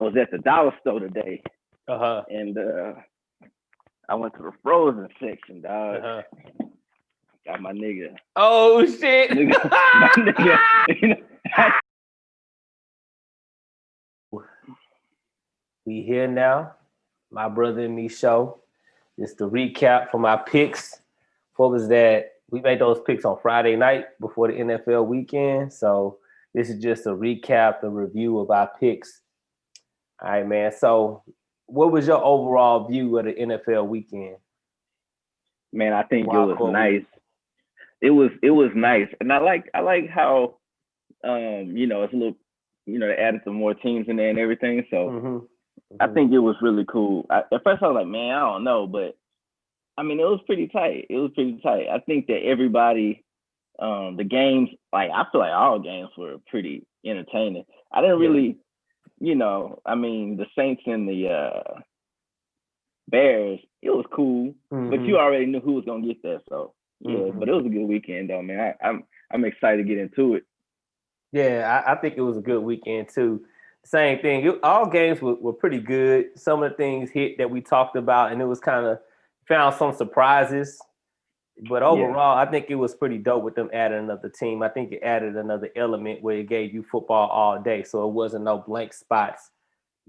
was at the dollar store today, Uh-huh. and I went to the frozen section, dog. Uh-huh. Got my nigga. Oh shit. My nigga. You know, We here now. My brother and me show. It's the recap for my picks. What was that? We made those picks on Friday night before the NFL weekend. So this is just a recap and review of our picks. All right, man. So what was your overall view of the NFL weekend? man, I think it Wild was card nice. It was nice, and I like how it's a little, they added some more teams in there and everything. So I think it was really cool. At first I was like, man, I don't know, but I mean, it was pretty tight. I think that everybody, the games, like I feel like all games were pretty entertaining. I didn't really, I mean, the Saints and the Bears, it was cool, but you already knew who was gonna get that. So yeah, but it was a good weekend though, man. I'm excited to get into it. Yeah, I think it was a good weekend too. Same thing. All games were pretty good. Some of the things hit that we talked about, and it was kind of found some surprises. But overall, I think it was pretty dope with them adding another team. I think it added another element where it gave you football all day, so it wasn't no blank spots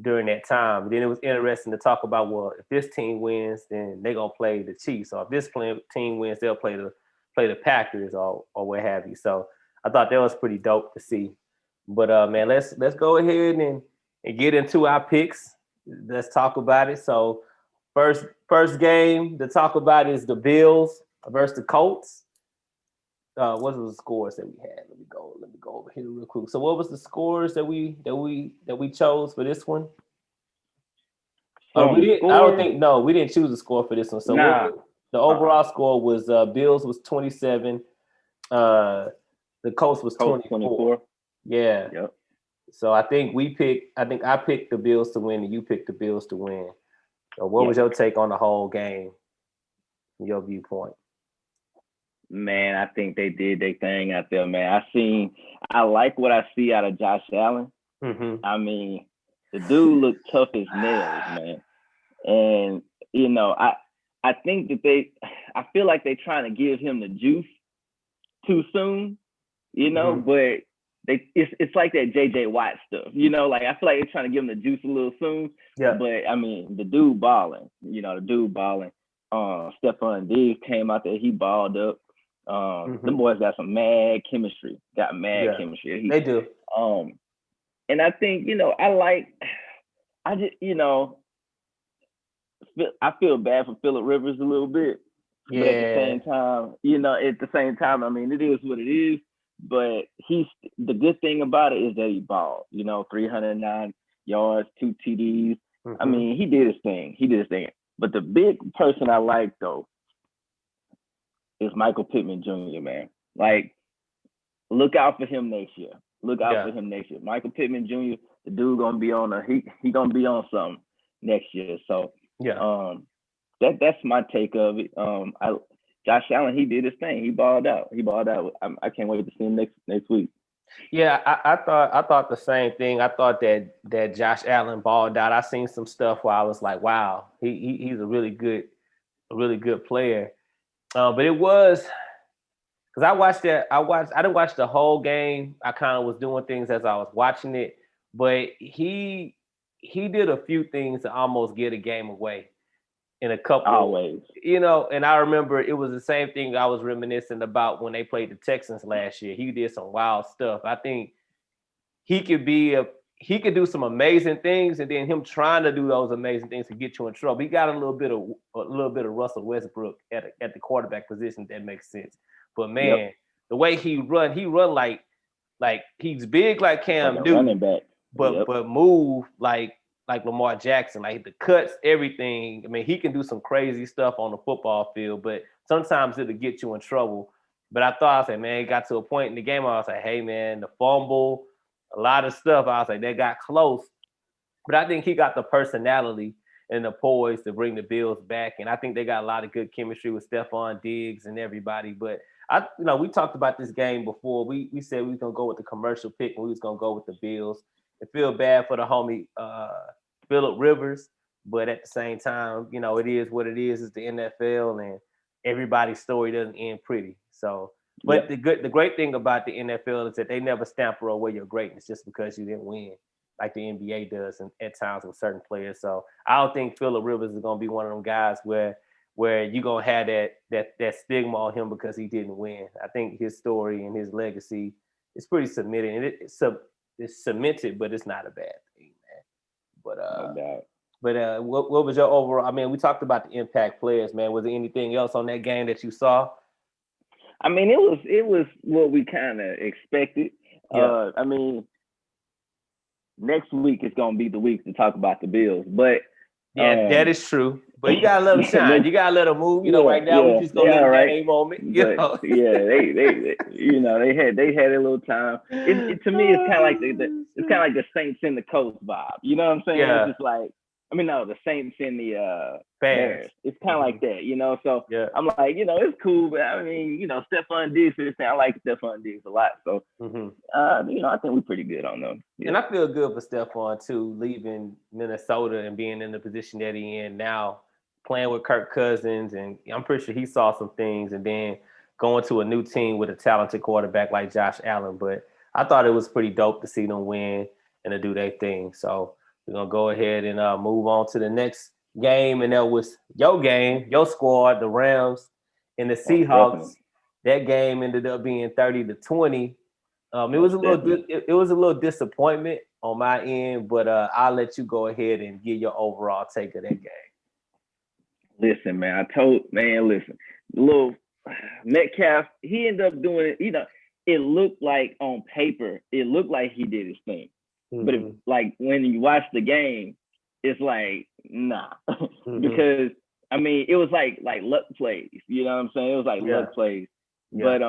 during that time. But then it was interesting to talk about, well, if this team wins, then they're gonna play the Chiefs. Or if this team wins, they'll play the Packers or what have you. So I thought that was pretty dope to see. But man, let's go ahead and get into our picks. Let's talk about it. So first game to talk about is the Bills versus the Colts. What was the scores that we had? Let me go over here real quick. So what was the scores that we chose for this one? We didn't choose a score for this one. So the overall score was Bills was 27. The Colts was 24. Yeah. Yep. So I think I picked the Bills to win and you picked the Bills to win. So what was your take on the whole game? Your viewpoint? Man, I think they did their thing out there, man. I like what I see out of Josh Allen. I mean, the dude looked tough as nails, man. And I think that I feel like they're trying to give him the juice too soon, but it's like that JJ Watt stuff, like I feel like they're trying to give him the juice a little soon. Yeah. But I mean, the dude balling. Stephon Diggs came out there, he balled up. The boys got some mad chemistry. Chemistry. They do. And I think, I feel bad for Phillip Rivers a little bit. Yeah. But at the same time, I mean, it is what it is. But the good thing about it is that he balled, 309 yards, 2 TDs. I mean, he did his thing. But the big person I like, though, is Michael Pittman Jr., man. Like, look out for him next year. Michael Pittman Jr., the dude gonna be on he gonna be on something next year. So that's my take of it. Josh Allen, he did his thing. He balled out. I can't wait to see him next week. Yeah, I thought the same thing. I thought that Josh Allen balled out. I seen some stuff where I was like, wow, he's a really good player. But it was because I didn't watch the whole game. I kind of was doing things as I was watching it, but he did a few things to almost get a game away in a couple. Always. And I remember it was the same thing I was reminiscing about when they played the Texans last year. He did some wild stuff. I think he could do some amazing things, and then him trying to do those amazing things to get you in trouble. He got a little bit of Russell Westbrook at the quarterback position. If that makes sense. But man, the way he run like he's big like Cam like Newton, running back, but move like Lamar Jackson, like the cuts, everything. I mean, he can do some crazy stuff on the football field, but sometimes it'll get you in trouble. But I said, man, it got to a point in the game where I was like, hey, man, the fumble, a lot of stuff. I was like, they got close. But I think he got the personality and the poise to bring the Bills back. And I think they got a lot of good chemistry with Stephon Diggs and everybody. But we talked about this game before. We said we was gonna go with the commercial pick and we was gonna go with the Bills. I feel bad for the homie Phillip Rivers, but at the same time, you know, it is what it is. It's the NFL, and everybody's story doesn't end pretty. So, but the great thing about the NFL is that they never stamp away your greatness just because you didn't win, like the NBA does, and at times with certain players. So, I don't think Phillip Rivers is going to be one of them guys where you're gonna have that stigma on him because he didn't win. I think his story and his legacy is pretty cemented, and it's cemented, but it's not a bad thing, man. But no doubt. But what was your overall? I mean, we talked about the impact players, man. Was there anything else on that game that you saw? I mean, it was what we kind of expected. Yeah. I mean, next week is gonna be the week to talk about the Bills, but yeah, that is true. But you gotta let them shine. You gotta let them move. You know, right now we just gonna let them have a moment. You know? Yeah, they you know they had a little time. To me, it's kind of like the Saints and the Colts vibe. You know what I'm saying? Yeah. It's just like, I mean, no, the Saints and the Bears. It's kind of like that, you know. So yeah. I'm like, you know, it's cool, but I mean, you know, Stephon Diggs for this thing. I like Stephon Diggs a lot. So you know, I think we're pretty good on them. Yeah. And I feel good for Stephon too, leaving Minnesota and being in the position that he's in now, playing with Kirk Cousins, and I'm pretty sure he saw some things, and then going to a new team with a talented quarterback like Josh Allen. But I thought it was pretty dope to see them win and to do their thing. So we're gonna go ahead and move on to the next game, and that was your game, your squad, the Rams and the Seahawks. That game ended up being 30-20. It was a little disappointment on my end, but I'll let you go ahead and give your overall take of that game. Listen, man, little Metcalf, he ended up doing it. You know, it looked like on paper, it looked like he did his thing. But like when you watch the game, it's like, nah. Because I mean, it was like luck plays, you know what I'm saying? It was like luck plays. But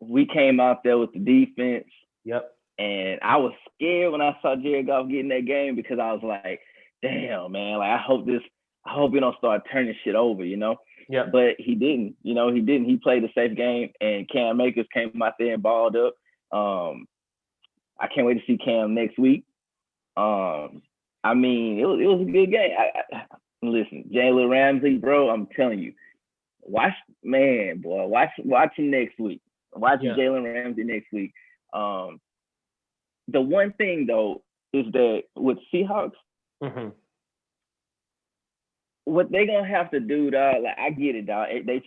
we came out there with the defense. Yep. And I was scared when I saw Jared Goff getting that game, because I was like, damn, man, like I hope we don't start turning shit over, you know? Yeah. But he didn't, you know, he played a safe game, and Cam Akers came out there and balled up. I can't wait to see Cam next week. I mean, it was a good game. Listen, Jalen Ramsey, bro, I'm telling you, watch him next week. Watch Jalen Ramsey next week. The one thing though is that with Seahawks, what they gonna have to do, dog, like I get it, dog. They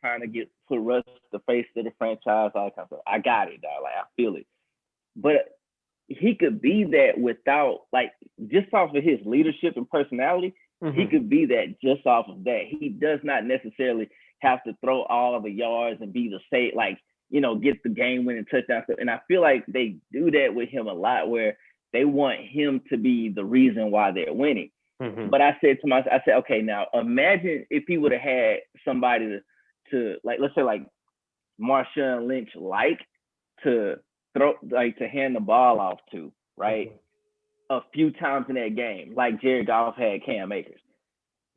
trying to put Russ the face of the franchise, all that kind of stuff. I got it, dog. Like I feel it. But he could be that without, like, just off of his leadership and personality, he could be that just off of that. He does not necessarily have to throw all of the yards and be the safe, like, you know, get the game-winning touchdown. And I feel like they do that with him a lot, where they want him to be the reason why they're winning. But I said to myself, okay, now imagine if he would have had somebody to like, let's say like Marshawn Lynch, to throw, like to hand the ball off to, right? A few times in that game, like Jared Goff had Cam Akers.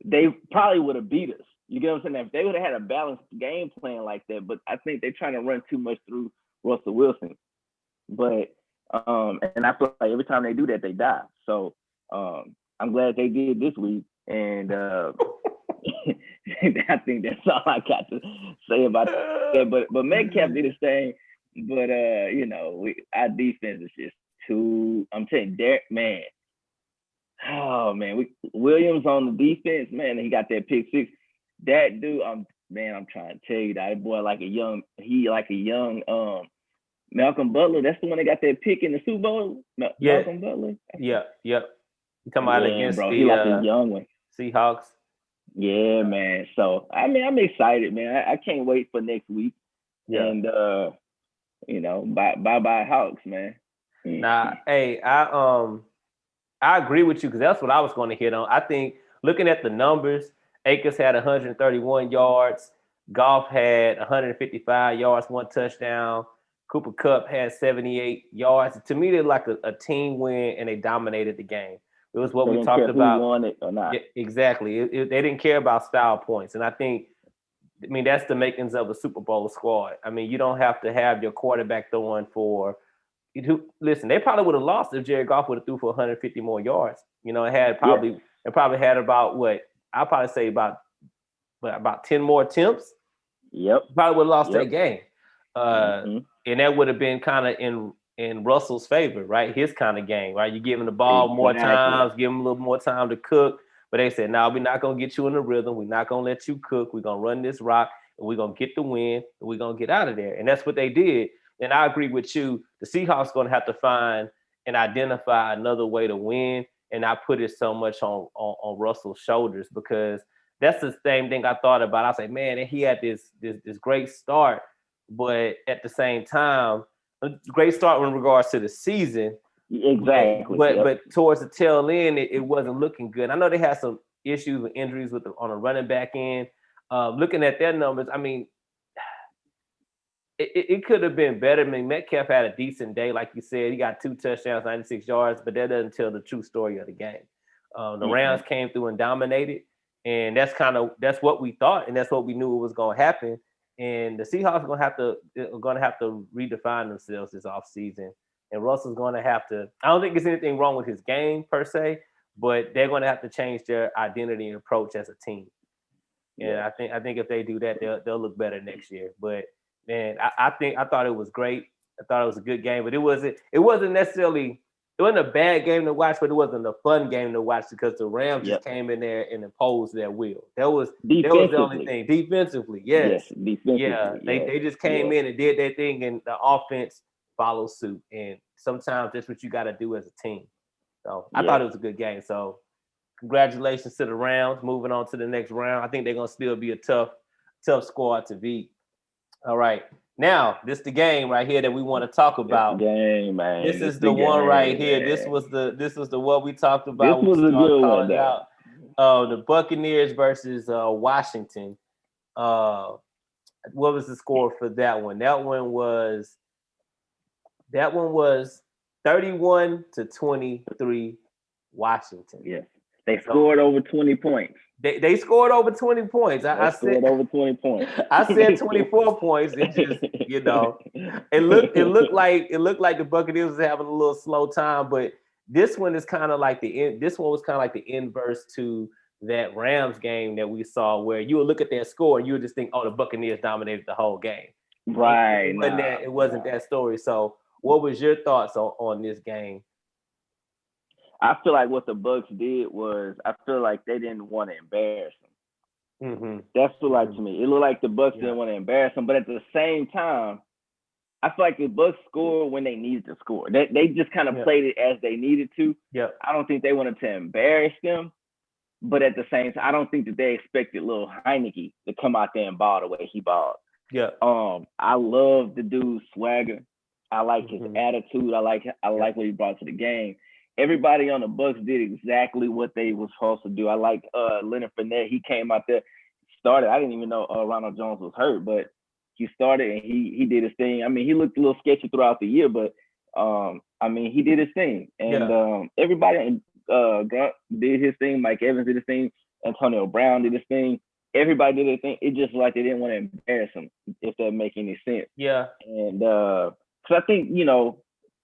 They probably would have beat us. You get what I'm saying? If they would have had a balanced game plan like that, but I think they're trying to run too much through Russell Wilson. But and I feel like every time they do that, they die. So I'm glad they did this week, and I think that's all I got to say about that. But Metcalf did his thing. But you know, our defense is just too. I'm telling you, Derek, man. Oh man, Williams on the defense, man. He got that pick six. That dude, I'm trying to tell you, that boy like a young Malcolm Butler. That's the one that got that pick in the Super Bowl. Malcolm Butler. Yep. You talking about against bro, the he like a young one. Seahawks? Yeah, man. So I mean, I'm excited, man. I can't wait for next week. Yeah. And you know, bye Hawks, man. Nah, hey, I agree with you, because that's what I was going to hit on. I think looking at the numbers, Akers had 131 yards, Goff had 155 yards, 1 touchdown. Cooper Kupp had 78 yards. To me, they're like a team win, and they dominated the game. It was what we talked about. Who won it or not. Yeah, exactly. They didn't care about style points. And I mean, that's the makings of a Super Bowl squad. I mean, you don't have to have your quarterback throwing for, listen, they probably would have lost if Jared Goff would have threw for 150 more yards. You know, it probably had about I'll probably say about 10 more attempts. Yep. Probably would have lost that game. And that would have been kind of in Russell's favor, right? His kind of game, right? You give him the ball more times, give him a little more time to cook. But they said, no, we're not going to get you in the rhythm. We're not going to let you cook. We're going to run this rock, and we're going to get the win, and we're going to get out of there. And that's what they did. And I agree with you. The Seahawks going to have to find and identify another way to win and not put it so much on Russell's shoulders, because that's the same thing I thought about. I was like, man, he had this great start, but at the same time, a great start in regards to the season. Exactly. But towards the tail end, it wasn't looking good. I know they had some issues with injuries on a running back end. Looking at their numbers, I mean, it could have been better. I mean, Metcalf had a decent day, like you said. He got 2 touchdowns, 96 yards, but that doesn't tell the true story of the game. The Rams came through and dominated, and that's what we thought, and that's what we knew was going to happen. And the Seahawks are going to have to redefine themselves this offseason. And Russell's going to have to. I don't think there's anything wrong with his game per se, but they're going to have to change their identity and approach as a team. And I think if they do that, they'll look better next year. But man, I thought it was great. I thought it was a good game, but it wasn't necessarily. It wasn't a bad game to watch, but it wasn't a fun game to watch because the Rams just came in there and imposed their will. That was the only thing. Defensively, yes. They just came in and did their thing, and the offense followed suit. And sometimes that's what you got to do as a team. So I thought it was a good game. So congratulations to the Rams. Moving on to the next round. I think they're gonna still be a tough squad to beat. All right. Now, this is the game right here that we want to talk about. Game, man. This is the one right here. This was the one we talked about. This was a good one, though. The Buccaneers versus Washington. What was the score for that one? That one was 31-23 Washington. Yeah. They scored over 20 points. They scored over 20 points. I said over 20 points. I said 24 points. It just, it looked like the Buccaneers was having a little slow time, but this one is kind of like this one was kind of like the inverse to that Rams game that we saw, where you would look at their score and you would just think, oh, the Buccaneers dominated the whole game. Right. It wasn't that story. So what was your thoughts on this game? I feel like what the Bucs did was, I feel like they didn't want to embarrass them. Mm-hmm. That's what like to me. It looked like the Bucs didn't want to embarrass them, but at the same time, I feel like the Bucs scored when they needed to score. They just kind of played it as they needed to. Yeah. I don't think they wanted to embarrass them, but at the same time, I don't think that they expected little Heineke to come out there and ball the way he balled. Yeah. I love the dude's swagger. I like his attitude. I like what he brought to the game. Everybody on the Bucs did exactly what they were supposed to do. I like Leonard Fournette. He came out there, started. I didn't even know Ronald Jones was hurt, but he started and he did his thing. I mean, he looked a little sketchy throughout the year, but I mean, he did his thing. And everybody Grunt did his thing. Mike Evans did his thing. Antonio Brown did his thing. Everybody did their thing. It just like they didn't want to embarrass him, if that make any sense. Yeah. And because I think,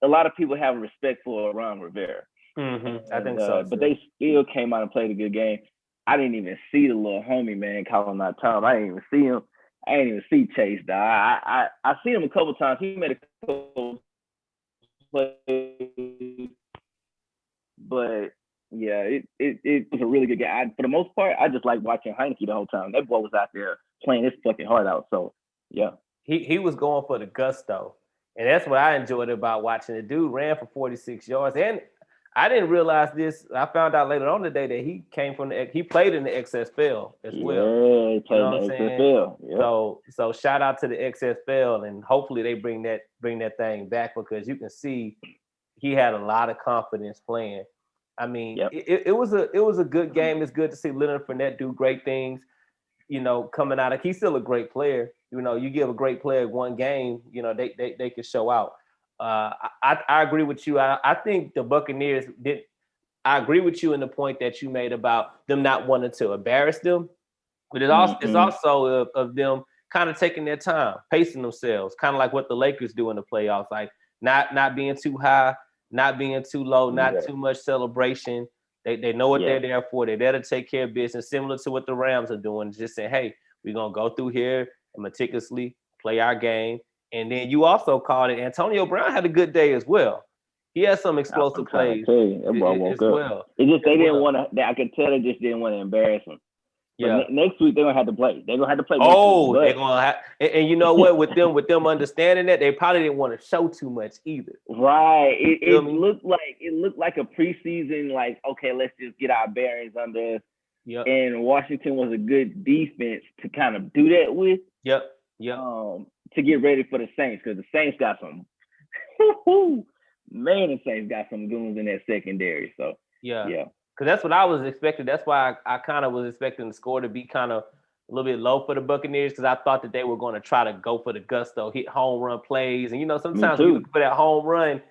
a lot of people have respect for Ron Rivera. I think so. But they still came out and played a good game. I didn't even see the little homie, man, calling out Tom. I didn't even see him. I didn't even see Chase, dog. I seen him a couple times. He made a couple plays. But, yeah, it was a really good game. For the most part, I just like watching Heineke the whole time. That boy was out there playing his fucking heart out. So, yeah. He was going for the gusto. And that's what I enjoyed about watching. The dude ran for 46 yards. And I didn't realize this. I found out later on today that he played in the XFL as well. Yeah, he played in the XFL. Yep. So shout out to the XFL, and hopefully they bring that thing back, because you can see he had a lot of confidence playing. I mean, it was a good game. It's good to see Leonard Fournette do great things. Coming out of, he's still a great player. You give a great player one game, they can show out. I agree with you. I think the Buccaneers did. I agree with you in the point that you made about them not wanting to embarrass them, but it's also of them kind of taking their time, pacing themselves, kind of like what the Lakers do in the playoffs, like not being too high, not being too low, not too much celebration. They know what they're there for. They're there to take care of business, similar to what the Rams are doing. Just saying, hey, we're gonna go through here and meticulously play our game. And then you also called it. Antonio Brown had a good day as well. He had some explosive plays as well. It's just they didn't want to. I could tell they just didn't want to embarrass him. Yeah. But next week they're gonna have to play. They're gonna have to play. Oh, they're gonna have. And you know what? With them understanding that, they probably didn't want to show too much either. Right. It looked like a preseason. Like, okay, let's just get our bearings under us. Yep. And Washington was a good defense to kind of do that with. Yep. To get ready for the Saints, because the Saints got some. Man, the Saints got some goons in that secondary. So yeah. Because that's what I was expecting. That's why I kind of was expecting the score to be kind of a little bit low for the Buccaneers, because I thought that they were going to try to go for the gusto, hit home run plays. And, sometimes when you look for that home run,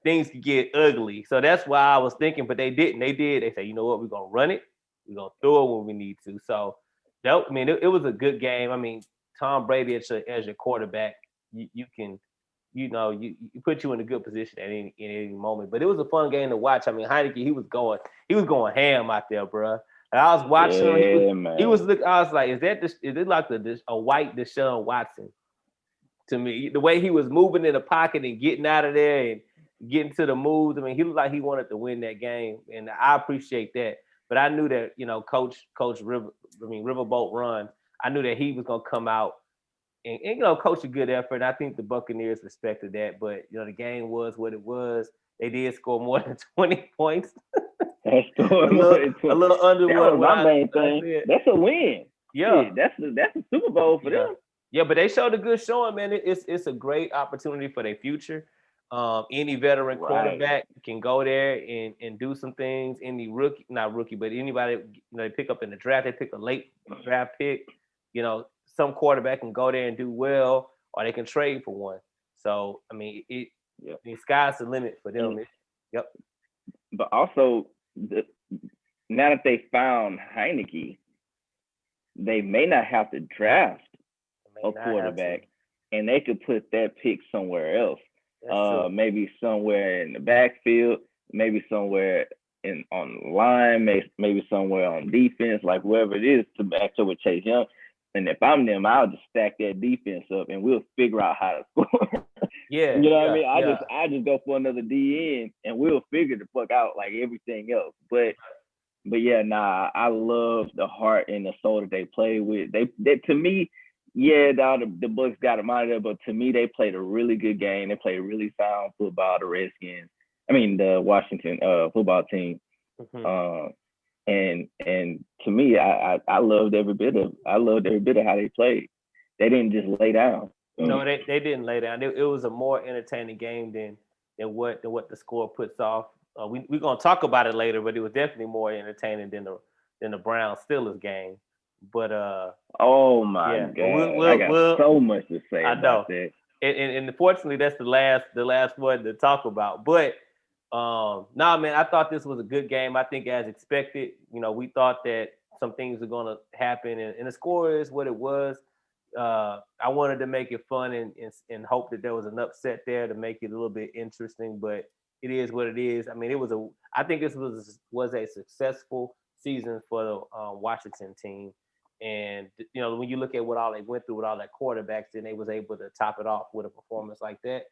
things could get ugly. So that's why I was thinking, but they didn't. They did. They said, you know what, we're going to run it. We're going to throw it when we need to. So, it was a good game. I mean, Tom Brady as your quarterback, you can – you put you in a good position at any moment. But it was a fun game to watch. I mean, Heineke, he was going ham out there, bro. And I was watching him. I was like, is it like a white Deshaun Watson to me? The way he was moving in the pocket and getting out of there and getting to the moves. I mean, he looked like he wanted to win that game, and I appreciate that. But I knew that Coach Riverboat Run. I knew that he was gonna come out and coach a good effort. And I think the Buccaneers respected that. But the game was what it was. They did score more than 20 points. a little under what my main thing. That's a win. Yeah, that's a Super Bowl for them. Yeah, but they showed a good showing, man. It's a great opportunity for their future. Any veteran quarterback can go there and do some things. Any rookie, but anybody they pick up in the draft, they pick a late draft pick. Some quarterback can go there and do well, or they can trade for one. So I mean, the sky's the limit for them. Yep. But also, now that they found Heineke, they may not have to draft a quarterback, and they could put that pick somewhere else. Maybe somewhere in the backfield, maybe somewhere on the line, maybe somewhere on defense, like wherever it is, to match up with Chase Young. And if I'm them, I'll just stack that defense up, and we'll figure out how to score. Yeah, you know what I mean. I just go for another DN, and we'll figure the fuck out like everything else. But I love the heart and the soul that they play with. They to me, the Bucs got them out of there, but to me, they played a really good game. They played really sound football. The Washington football team. Mm-hmm. And to me, I loved every bit of how they played. They didn't just lay down. No, they didn't lay down. It was a more entertaining game than what the score puts off. We're gonna talk about it later, but it was definitely more entertaining than the Browns Steelers game. But oh my God, I got so much to say about that. And unfortunately, that's the last one to talk about. But man, I thought this was a good game. I think as expected, we thought that some things were going to happen, and the score is what it was. I wanted to make it fun and hope that there was an upset there to make it a little bit interesting, but it is what it is. I mean, I think this was a successful season for the Washington team. And, when you look at what all they went through with all that quarterbacks, then they was able to top it off with a performance like that.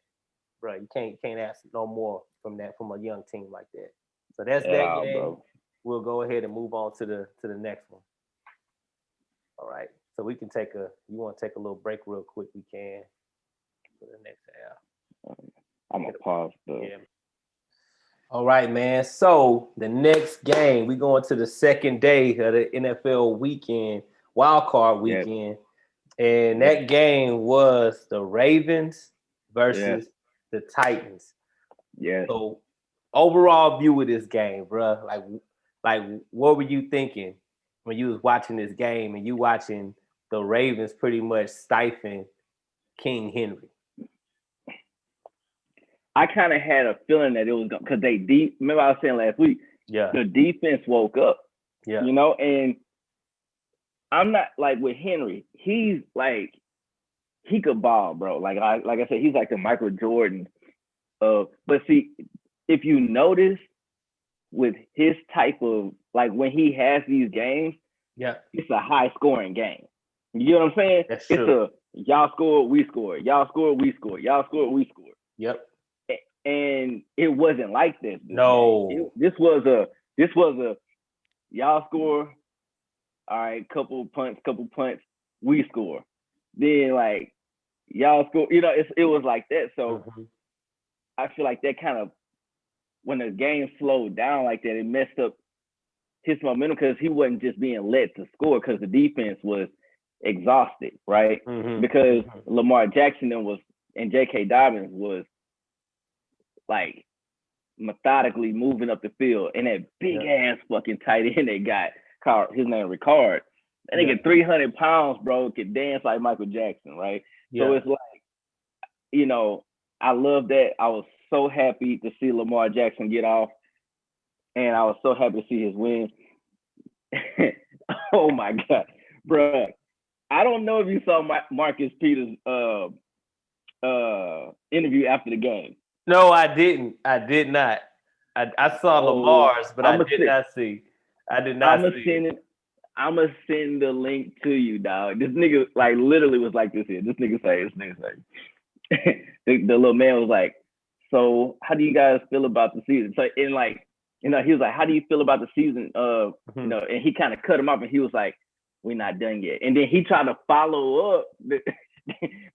Bro, you can't ask no more from a young team like that. So that's that game. Bro. We'll go ahead and move on to the next one. All right. So we can you want to take a little break real quick, we can for the next half. I'm gonna pause All right, man. So the next game, we going to the second day of the NFL weekend, Wildcard weekend. And that game was the Ravens versus the Titans. Yeah. So overall view of this game, bro. Like what were you thinking when you was watching this game and you watching the Ravens pretty much stifling King Henry? I kind of had a feeling that it was going, because remember I was saying last week, the defense woke up. Yeah. And I'm not like with Henry, he's like, he could ball, bro. Like I said, he's like the Michael Jordan But see, if you notice with his type of like when he has these games, it's a high scoring game. You know what I'm saying? That's true. It's a y'all score, we score, y'all score, we score, y'all score, we score. Yep. And it wasn't like this. No. This was a y'all score. All right, couple punts, we score. Then like y'all score. You know, it was like that. So I feel like that kind of when the game slowed down like that, it messed up his momentum because he wasn't just being led to score because the defense was exhausted, right? Because Lamar Jackson and J.K. Dobbins was like methodically moving up the field, and that big ass fucking tight end they got, called his name Ricard. And they get 300 pounds, bro, could dance like Michael Jackson, right? So it's like, you know, I love that. I was so happy to see Lamar Jackson get off, and I was so happy to see his win. Oh my God, bro. I don't know if you saw Marcus Peters' interview after the game. No, I didn't. I did not. I saw Lamar's, but I did not see. I did not see it. I'm gonna send the link to you, dog. This nigga like literally was like this here. This nigga say, the little man was like, so how do you guys feel about the season? So and like, you know, he was like, how do you feel about the season? You know, and he kind of cut him off and he was like, we're not done yet. And then he tried to follow up.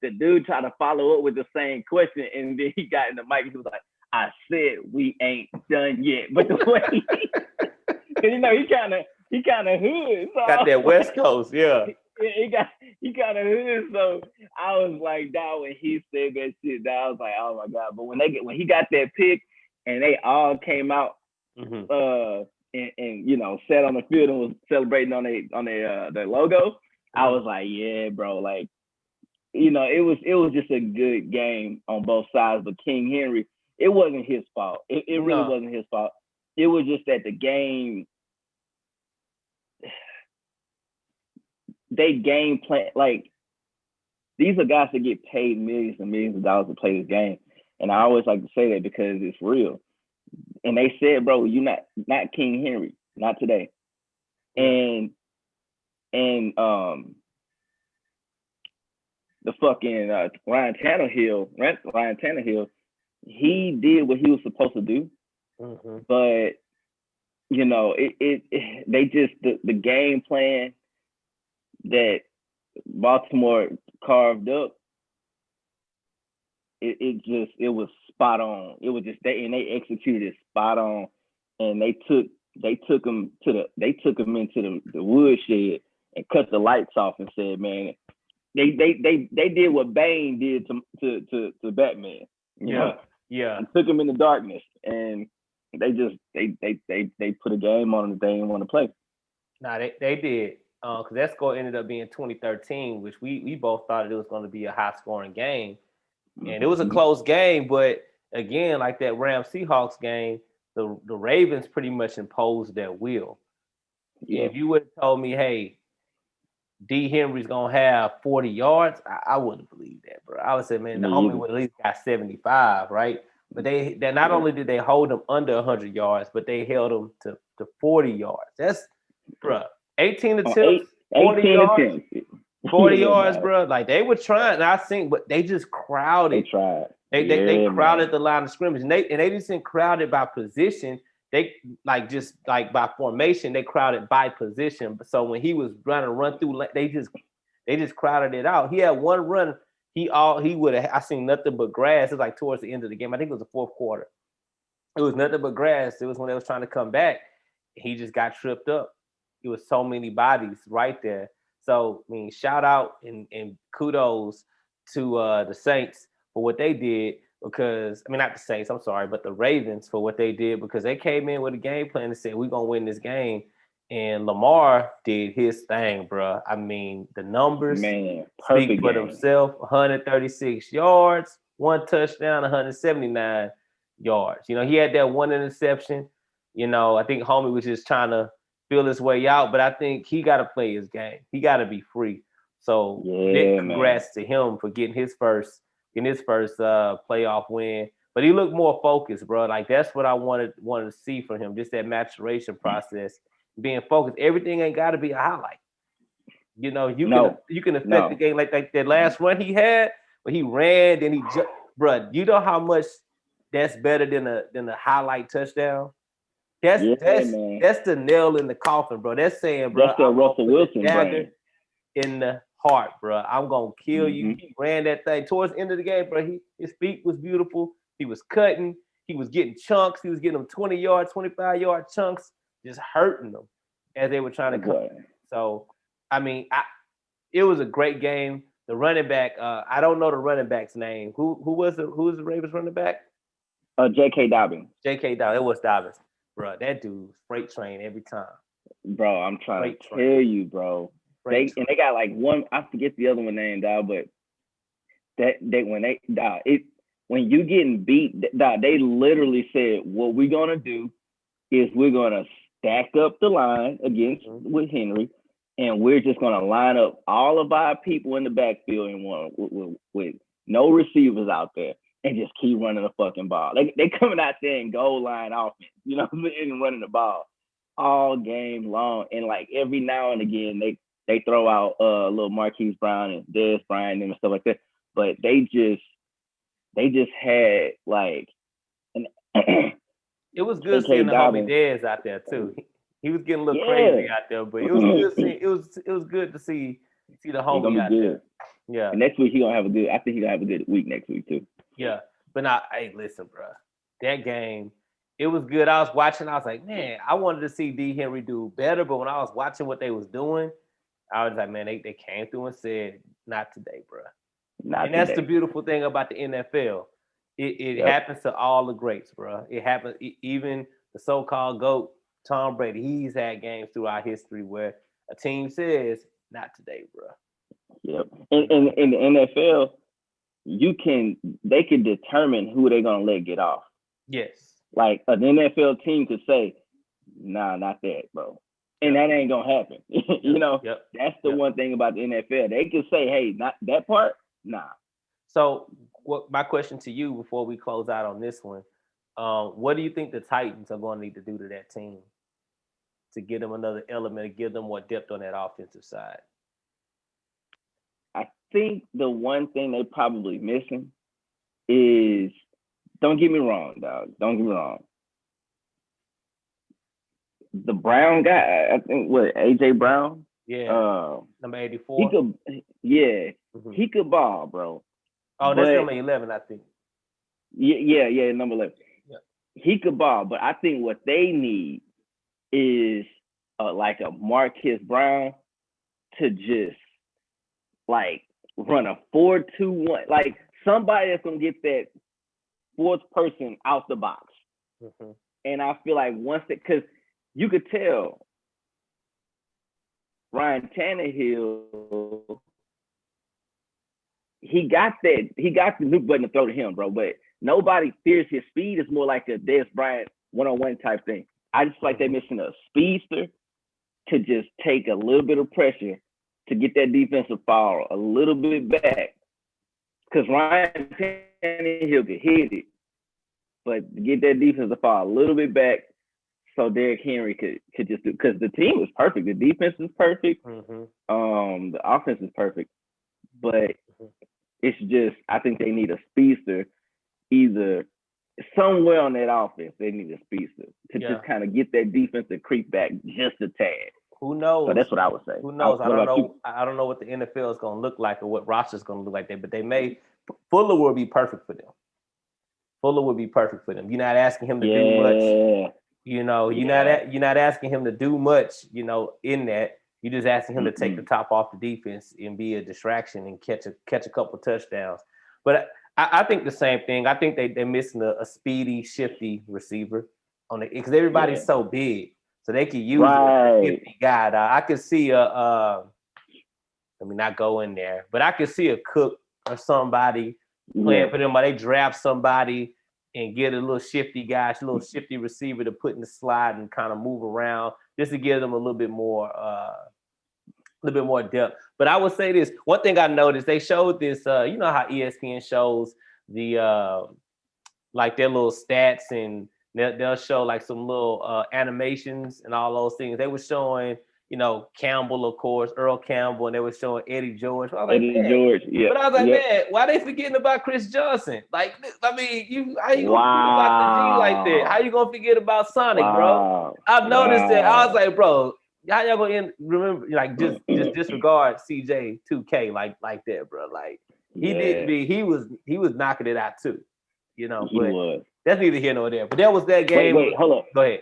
The dude tried to follow up with the same question, and then he got in the mic. He was like, I said we ain't done yet. But the way you know, he kind of hood. So got that West Coast, he kind of hood. So I was like, dog, when he said that shit, dog, I was like, oh my God. But when he got that pick and they all came out and you know, sat on the field and was celebrating on their logo, I was like, yeah, bro, like, you know, it was just a good game on both sides. But King Henry, it wasn't his fault. It really wasn't his fault. It was just that the game, they game plan, like, these are guys that get paid millions and millions of dollars to play this game. And I always like to say that because it's real. And they said, bro, you're not King Henry, not today. And the fucking Ryan Tannehill, he did what he was supposed to do. But you know, they just the game plan that Baltimore carved up, it was spot on. It was just they executed it spot on, and they took him into the woodshed and cut the lights off and said, man, they did what Bane did to Batman. You know? And took him in the darkness, and they put a game on him that they didn't want to play. Nah, they did. Because that score ended up being 2013, which we both thought it was going to be a high-scoring game. And it was a close game, but again, like that Rams-Seahawks game, the Ravens pretty much imposed their will. Yeah. If you would have told me, hey, D. Henry's going to have 40 yards, I wouldn't believe that, bro. I would say, man, the homie would at least got 75, right? But they not only did they hold him under 100 yards, but they held him to 40 yards. That's, bro, 18 attempts, 40 yards. 40 yards, bro. Like, they were trying, I think, but they just crowded. They tried. They crowded the line of scrimmage. And they just didn't crowd it by position. They just by formation, they crowded by position. So when he was trying to run through, they just crowded it out. He had one run. He would have. I seen nothing but grass. It was like towards the end of the game. I think it was the fourth quarter. It was nothing but grass. It was when they was trying to come back. He just got tripped up. It was so many bodies right there. So I mean, shout out and kudos to the Saints for what they did. Because, I mean, not the Saints, I'm sorry, but the Ravens for what they did, because they came in with a game plan and said, we're going to win this game. And Lamar did his thing, bro. I mean, the numbers speak for themselves. 136 yards, 1 touchdown, 179 yards. You know, he had that one interception. You know, I think homie was just trying to feel his way out, but I think he got to play his game. He got to be free. So big congrats to him for getting his first playoff win. but he looked more focused, bro. Like that's what I wanted to see from him, just that maturation process, being focused. Everything ain't got to be a highlight. You know, you can affect the game like that last run he had, but he ran, then he just, bro. You know how much that's better than a highlight touchdown. That's the nail in the coffin, bro. That's saying, bro, that's the Russell Wilson brain in the heart, bro. I'm gonna kill you. He ran that thing towards the end of the game, bro. His feet was beautiful. He was cutting. He was getting chunks. He was getting them 20-yard, 25-yard chunks, just hurting them as they were trying to come. So, I mean, it was a great game. The running back, I don't know the running back's name. Who was the Ravens running back? J.K. Dobbins. J.K. Dobbins. It was Dobbins, bro. That dude's freight train every time. Bro, I'm trying to tell you, bro. They got like one. I forget the other one name, dog. But when you getting beat, dog, they literally said, "What we're gonna do is we're gonna stack up the line against with Henry, and we're just gonna line up all of our people in the backfield and with no receivers out there, and just keep running the fucking ball. They coming out there in goal line offense, you know, and running the ball all game long. And like every now and again, they throw out little Marquise Brown and Dez Bryant and stuff like that. But they just had like an it was good seeing the homie Dez out there too. He was getting a little crazy out there, but it was good seeing, it was good to see the homie out there. Yeah. And next week he gonna have a good. I think he gonna have a good week next week too. Yeah, but now, hey, listen, bro. That game, it was good. I was watching. I was like, man, I wanted to see D. Henry do better. But when I was watching what they was doing, I was like, man, they came through and said, not today, bro. And that's the beautiful thing about the NFL. It happens to all the greats, bro. It happens. Even the so-called GOAT, Tom Brady, he's had games throughout history where a team says, not today, bro. Yep. In the NFL, they can determine who they're gonna let get off. Yes. Like an NFL team could say, nah, not that, bro. And that ain't gonna happen. You know, that's the one thing about the NFL. They can say, hey, not that part, nah. So my question to you before we close out on this one, what do you think the Titans are going to need to do to that team to give them another element, to give them more depth on that offensive side? I think the one thing they probably missing is, don't get me wrong, dog. Don't get me wrong. The Brown guy, I think, AJ Brown? Yeah. Number 84. He could ball, bro. Oh, that's number 11, I think. Yeah, number 11. Yeah. He could ball, but I think what they need is like a Marquise Brown to just like run a 4-2-1, like somebody that's gonna get that fourth person out the box. Mm-hmm. And I feel like because you could tell Ryan Tannehill, he got the new button to throw to him, bro. But nobody fears his speed. It's more like a Dez Bryant one-on-one type thing. I just feel like they're missing a speedster to just take a little bit of pressure to get that defensive foul a little bit back. Because Ryan Tannehill could hit it, but to get that defensive foul a little bit back so Derrick Henry could just do, because the team is perfect. The defense is perfect. Mm-hmm. The offense is perfect. But it's just, I think they need a speedster either somewhere on that offense. They need a speedster to just kind of get that defense to creep back just a tad. Who knows? So that's what I would say. Who knows? I don't know what the NFL is going to look like or what roster is going to look like there, but Fuller will be perfect for them. Fuller would be perfect for them. You're not asking him to do much. You know, you're not asking him to do much, you know, in that. You're just asking him to take the top off the defense and be a distraction and catch a couple touchdowns. But I think the same thing. I think they're missing a speedy, shifty receiver on it because everybody's so big. So they could use a 50 guy. I could see let me not go in there, but I could see a Cook or somebody playing for them, or they draft somebody and get a little shifty guy, a little shifty receiver to put in the slide and kind of move around just to give them a little bit more depth. But I would say this, one thing I noticed, they showed this, you know how ESPN shows the like their little stats, and they'll show like some little animations and all those things. They were showing, Campbell, of course, Earl Campbell, and they were showing Eddie George. I was like, Eddie George, yeah. But I was like, man, why they forgetting about Chris Johnson? Like, I mean, how you gonna forget about the G like that? How you gonna forget about Sonic, bro? I've noticed that. I was like, bro, how y'all gonna remember, like, just disregard CJ 2K like that, bro? Like, he was knocking it out too, He but was. That's neither here nor there. But that was that game. Wait, hold up. Go ahead.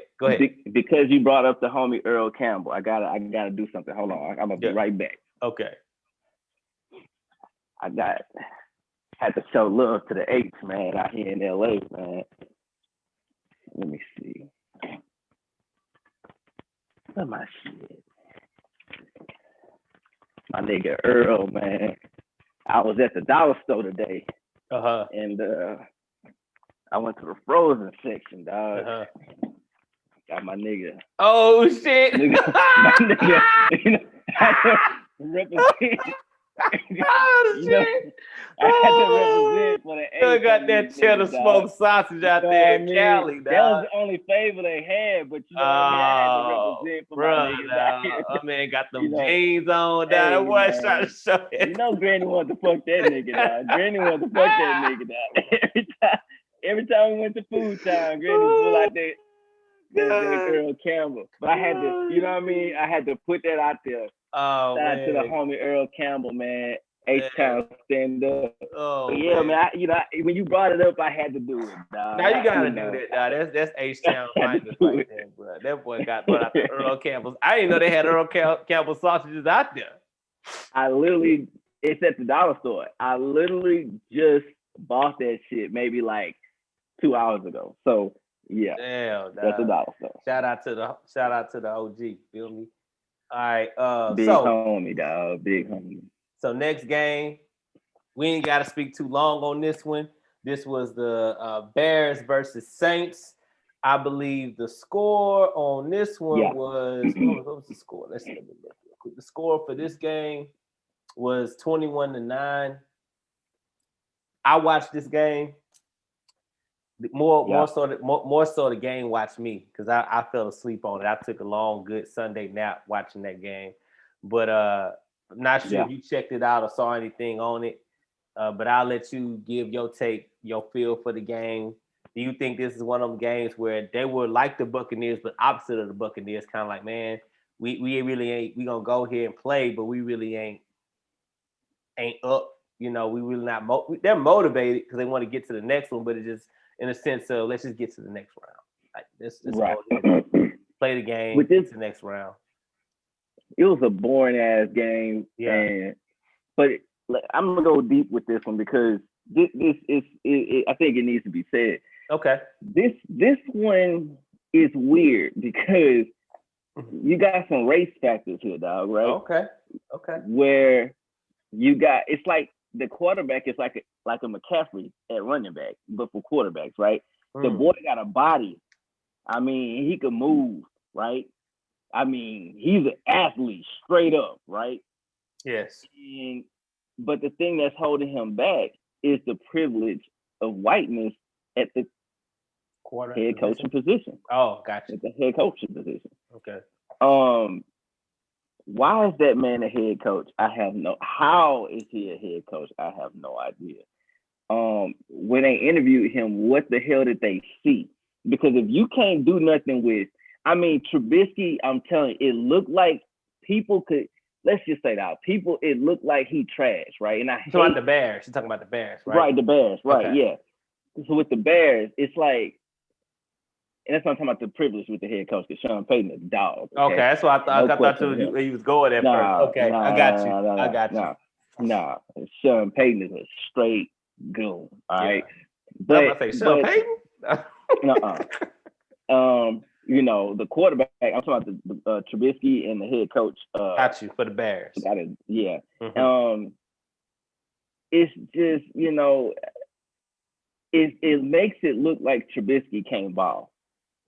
Because you brought up the homie Earl Campbell, I gotta do something. Hold on, I'm gonna be right back. Okay. Had to show love to the H, man, out here in LA, man. Let me see. Where's my shit? My nigga Earl, man. I was at the dollar store today. And I went to the frozen section, dog. Got my nigga. Oh shit! My nigga, represent. Oh shit! I had to represent for the Still got that cheddar smoked sausage out there in Cali, dog. That was the only favor they had, but you know what I mean? I had to represent for my niggas out here. My man got them jeans on, dog. That boy trying to show it. You know Granny wanted to fuck that nigga, dog. Granny wanted to fuck that nigga, dog. Every time we went to food time, Granny would pull out that Earl Campbell. But I had to, you know what I mean? I had to put that out there. Oh, shout out to the homie Earl Campbell, man. H-Town stand up. Oh, but yeah, man. When you brought it up, I had to do it, dog. Now you gotta do that, dog. That's H-Town finest right there, bro. That boy got brought out the Earl Campbell's. I didn't know they had Earl Campbell sausages out there. It's at the dollar store. I literally just bought that shit maybe like 2 hours ago. So yeah, damn, that's the dollar store. Shout out to the OG. Feel me? All right. Big homie, dog. Big homie. So next game, we ain't got to speak too long on this one. This was the Bears versus Saints. I believe the score on this one was what was the score? Let's look real quick. The score for this game was 21-9. I watched this game. More so the game watched me because I fell asleep on it. I took a long, good Sunday nap watching that game. But I'm not sure if you checked it out or saw anything on it. But I'll let you give your take, your feel for the game. Do you think this is one of them games where they were like the Buccaneers, but opposite of the Buccaneers, kind of like, man, we really ain't, we gonna go here and play, but we really ain't up. We really not. They're motivated because they want to get to the next one, but it just in a sense of let's just get to the next round. Like let's play the game, get to the next round. It was a boring ass game, but I'm gonna go deep with this one because this is I think it needs to be said. Okay. This one is weird because you got some race factors here, dog. Right? Okay. Where you got it's like the quarterback is like a McCaffrey at running back, but for quarterbacks, right? The boy got a body. I mean, he can move, right? I mean, he's an athlete straight up, right? Yes. But the thing that's holding him back is the privilege of whiteness at the head coaching position. Oh, gotcha. At the head coaching position. Okay. Why is that man a head coach? How is he a head coach? I have no idea. When they interviewed him, what the hell did they see? Because if you can't do nothing with, Trubisky, I'm telling you, it looked like people could, let's just say that, it looked like he trash, right? And You're talking about the Bears, right? Right, the Bears, right, okay. Yeah. So with the Bears, it's like, and that's what I'm talking about, the privilege with the head coach, because Sean Payton is a dog. Okay, that's what I thought. I thought he was going at first. Okay, I got you. Nah, Sean Payton is a straight goon. All right. But I say Sean Payton? The quarterback, I'm talking about the Trubisky and the head coach. Got you for the Bears. Yeah. Mm-hmm. It's just, it makes it look like Trubisky can't ball,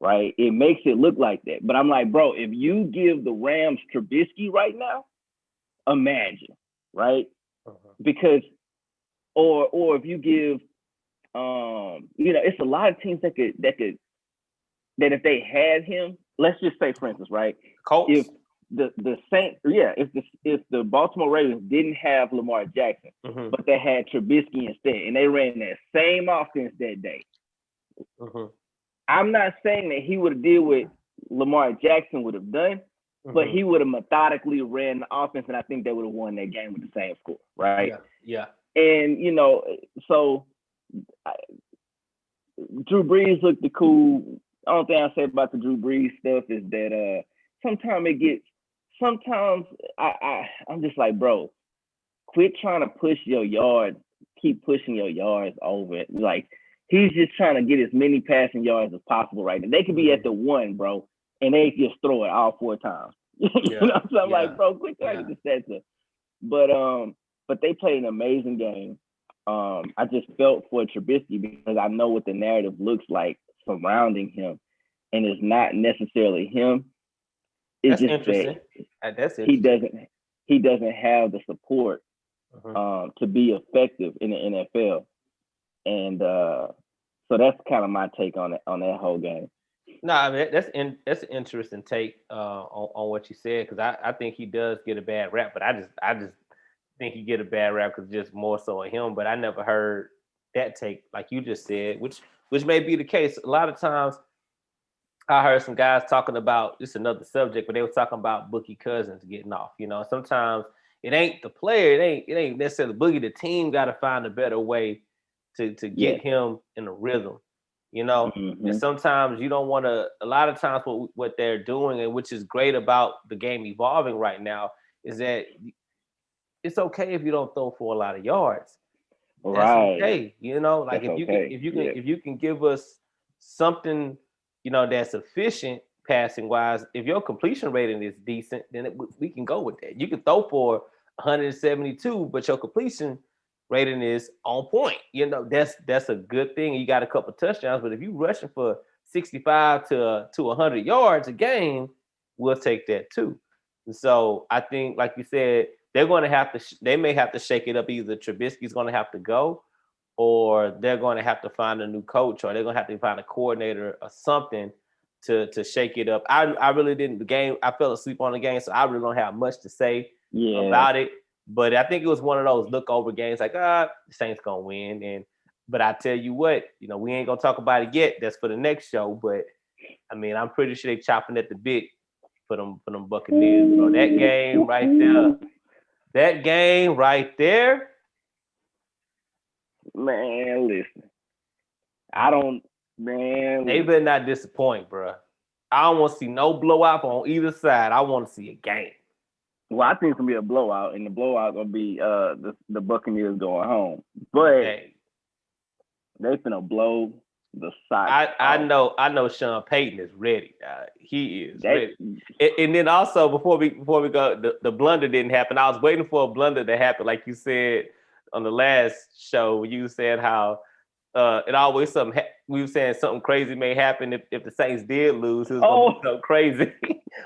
right? It makes it look like that. But I'm like, bro, if you give the Rams Trubisky right now, imagine, right? Uh-huh. Because, or if you give it's a lot of teams that if they had him, let's just say, for instance, right? Colts. If the Saints, if the Baltimore Ravens didn't have Lamar Jackson, but they had Trubisky instead, and they ran that same offense that day, I'm not saying that he would have did what Lamar Jackson would have done, but he would have methodically ran the offense, and I think they would have won that game with the same score, right? Yeah. And so Drew Brees looked the cool. The only thing I say about the Drew Brees stuff is that sometimes I'm just like, bro, quit trying to push your yards, keep pushing your yards over it. Like, he's just trying to get as many passing yards as possible right now. They could be at the 1, bro, and they just throw it all 4 times. So I'm like, bro, quit trying to get the stats up. But they played an amazing game. I just felt for Trubisky because I know what the narrative looks like surrounding him, and it's not necessarily him. It's That's just interesting. That's interesting. He doesn't have the support to be effective in the NFL, and so that's kind of my take on that whole game. No, I mean that's an interesting take on what you said, because I think he does get a bad rap, but I just think he get a bad rap because just more so of him. But I never heard that take like you just said, which may be the case. A lot of times I heard some guys talking about, this is another subject, but they were talking about Boogie Cousins getting off. Sometimes it ain't the player, it ain't necessarily Boogie. The team got to find a better way to get him in a rhythm. And sometimes you don't want to. A lot of times what they're doing, and which is great about the game evolving right now, is that it's okay if you don't throw for a lot of yards. That's okay. Like if you can give us something, that's efficient passing wise. If your completion rating is decent, then we can go with that. You can throw for 172, but your completion rating is on point. That's a good thing. You got a couple touchdowns, but if you rushing for 65 to 100 yards a game, we'll take that too. And so I think, like you said, they're going to have to. They may have to shake it up. Either Trubisky's going to have to go, or they're going to have to find a new coach, or they're going to have to find a coordinator or something to shake it up. I really didn't. The game, I fell asleep on the game, so I really don't have much to say about it. But I think it was one of those look over games, like the Saints gonna win. But I tell you what, we ain't gonna talk about it yet. That's for the next show. But I mean, I'm pretty sure they chopping at the bit for them Buccaneers, bro. That game right there. Man, listen. They better not disappoint, bro. I don't want to see no blowout on either side. I want to see a game. Well, I think it's gonna be a blowout, and the blowout gonna be the Buccaneers going home. But they finna blow the socks. I know Sean Payton is ready. He is ready. And then also before we go, the blunder didn't happen. I was waiting for a blunder to happen, like you said on the last show. You said how it always we were saying something crazy may happen if the Saints did lose. It was gonna be so crazy